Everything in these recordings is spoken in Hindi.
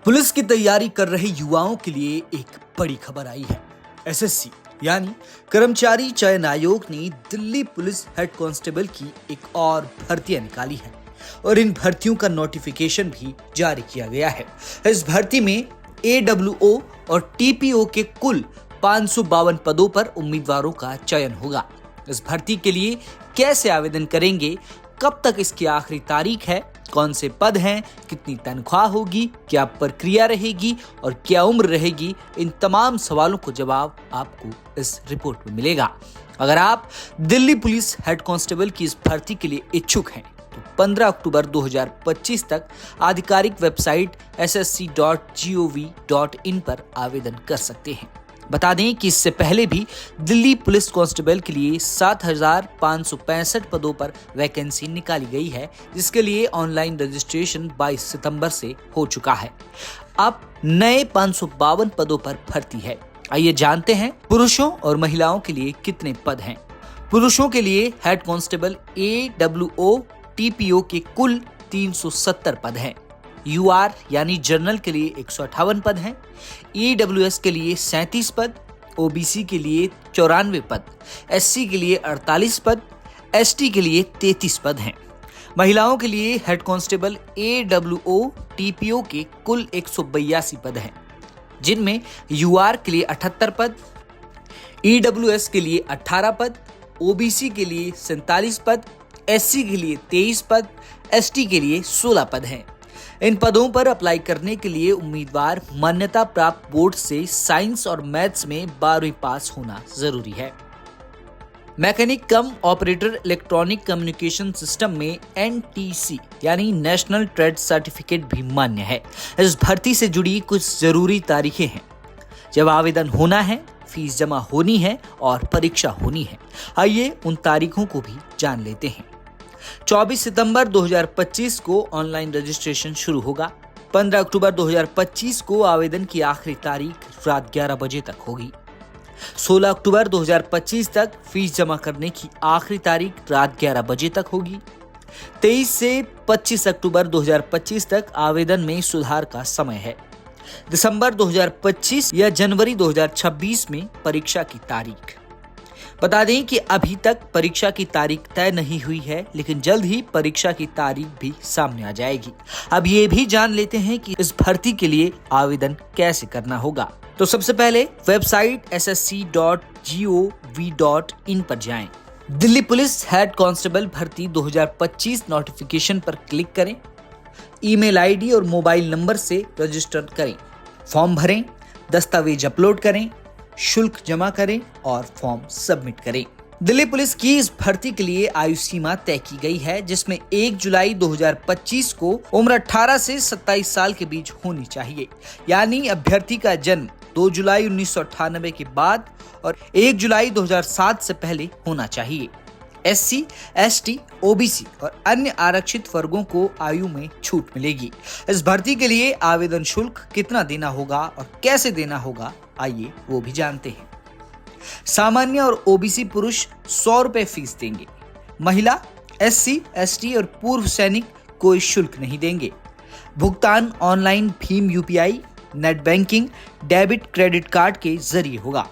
पुलिस की तैयारी कर रहे युवाओं के लिए एक बड़ी खबर आई है। एसएससी यानी कर्मचारी चयन आयोग ने दिल्ली पुलिस हेड कांस्टेबल की एक और भर्तियां निकाली है और इन भर्तियों का नोटिफिकेशन भी जारी किया गया है। इस भर्ती में AWO और TPO के कुल 552 पदों पर उम्मीदवारों का चयन होगा। इस भर्ती के लिए कैसे आवेदन करेंगे, कब तक इसकी आखिरी तारीख है, कौन से पद हैं, कितनी तनख्वाह होगी, क्या प्रक्रिया रहेगी और क्या उम्र रहेगी, इन तमाम सवालों को जवाब आपको इस रिपोर्ट में मिलेगा। अगर आप दिल्ली पुलिस हेड कांस्टेबल की इस भर्ती के लिए इच्छुक हैं तो 15 अक्टूबर 2025 तक आधिकारिक वेबसाइट ssc.gov.in पर आवेदन कर सकते हैं। बता दें कि इससे पहले भी दिल्ली पुलिस कांस्टेबल के लिए 7,565 पदों पर वैकेंसी निकाली गई है, जिसके लिए ऑनलाइन रजिस्ट्रेशन 22 सितंबर से हो चुका है। अब नए 552 पदों पर भर्ती है। आइए जानते हैं पुरुषों और महिलाओं के लिए कितने पद हैं। पुरुषों के लिए हेड कांस्टेबल AWO TPO के कुल 370 पद हैं। UR यानी जनरल के लिए 158 पद हैं, EWS के लिए 37 पद, OBC के लिए 94 पद, SC के लिए 48 पद, ST के लिए 33 पद हैं। महिलाओं के लिए हेड कांस्टेबल AWO TPO के कुल 182 पद हैं, जिनमें UR के लिए 78 पद, EWS के लिए 18 पद, OBC के लिए 47 पद, SC के लिए 23 पद, ST के लिए 16 पद हैं। इन पदों पर अप्लाई करने के लिए उम्मीदवार मान्यता प्राप्त बोर्ड से साइंस और मैथ्स में 12वीं पास होना जरूरी है। मैकेनिक कम ऑपरेटर इलेक्ट्रॉनिक कम्युनिकेशन सिस्टम में NTC यानी नेशनल ट्रेड सर्टिफिकेट भी मान्य है। इस भर्ती से जुड़ी कुछ जरूरी तारीखें हैं जब आवेदन होना है, फीस जमा होनी है और परीक्षा होनी है। आइए उन तारीखों को भी जान लेते हैं। 24 सितंबर 2025 को ऑनलाइन रजिस्ट्रेशन शुरू होगा। 15 अक्टूबर 2025 को आवेदन की आखिरी तारीख रात 11 बजे तक होगी। 16 अक्टूबर 2025 तक फीस जमा करने की आखिरी तारीख रात 11 बजे तक होगी। 23 से 25 अक्टूबर 2025 तक आवेदन में सुधार का समय है। दिसंबर 2025 या जनवरी 2026 में परीक्षा की तारीख। बता दें कि अभी तक परीक्षा की तारीख तय नहीं हुई है, लेकिन जल्द ही परीक्षा की तारीख भी सामने आ जाएगी। अब ये भी जान लेते हैं कि इस भर्ती के लिए आवेदन कैसे करना होगा। तो सबसे पहले वेबसाइट ssc.gov.in पर जाएं। दिल्ली पुलिस हेड कांस्टेबल भर्ती 2025 नोटिफिकेशन पर क्लिक करें। ईमेल आईडी और मोबाइल नंबर से रजिस्टर करें, फॉर्म भरें, दस्तावेज अपलोड करें, शुल्क जमा करें और फॉर्म सबमिट करें। दिल्ली पुलिस की इस भर्ती के लिए आयु सीमा तय की गई है, जिसमें 1 जुलाई 2025 को उम्र 18 से 27 साल के बीच होनी चाहिए। यानी अभ्यर्थी का जन्म 2 जुलाई 1998 के बाद और 1 जुलाई 2007 से पहले होना चाहिए। SC, ST, OBC और अन्य आरक्षित वर्गों को आयु में छूट मिलेगी। इस भर्ती के लिए आवेदन शुल्क कितना देना होगा और कैसे देना होगा, आइए वो भी जानते हैं। सामान्य और OBC पुरुष 100 रुपए फीस देंगे। महिला, SC, ST और पूर्व सैनिक कोई शुल्क नहीं देंगे। भुगतान online Bhim UPI, net banking, debit credit card के जरिए होगा।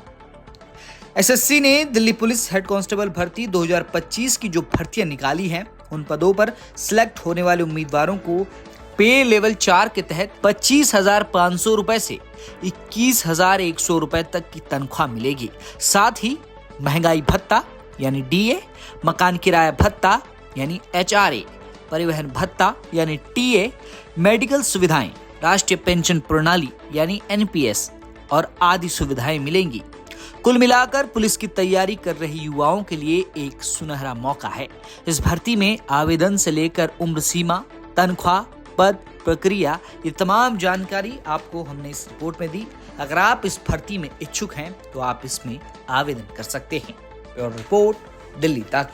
SSC ने दिल्ली पुलिस हेड कांस्टेबल भर्ती 2025 की जो भर्तियां निकाली हैं, उन पदों पर सिलेक्ट होने वाले उम्मीदवारों को पे लेवल 4 के तहत 25,500 रुपए से 21,100 रुपए तक की तनख्वाह मिलेगी। साथ ही महंगाई भत्ता यानी DA, मकान किराया भत्ता यानी HRA, परिवहन भत्ता यानी TA, मेडिकल सुविधाएं, राष्ट्रीय पेंशन प्रणाली यानी NPS और आदि सुविधाएं मिलेंगी। कुल मिलाकर पुलिस की तैयारी कर रहे युवाओं के लिए एक सुनहरा मौका है। इस भर्ती में आवेदन से लेकर उम्र सीमा, तनख्वाह, पद, प्रक्रिया, ये तमाम जानकारी आपको हमने इस रिपोर्ट में दी। अगर आप इस भर्ती में इच्छुक हैं तो आप इसमें आवेदन कर सकते हैं। ब्यूरो रिपोर्ट, दिल्ली तक।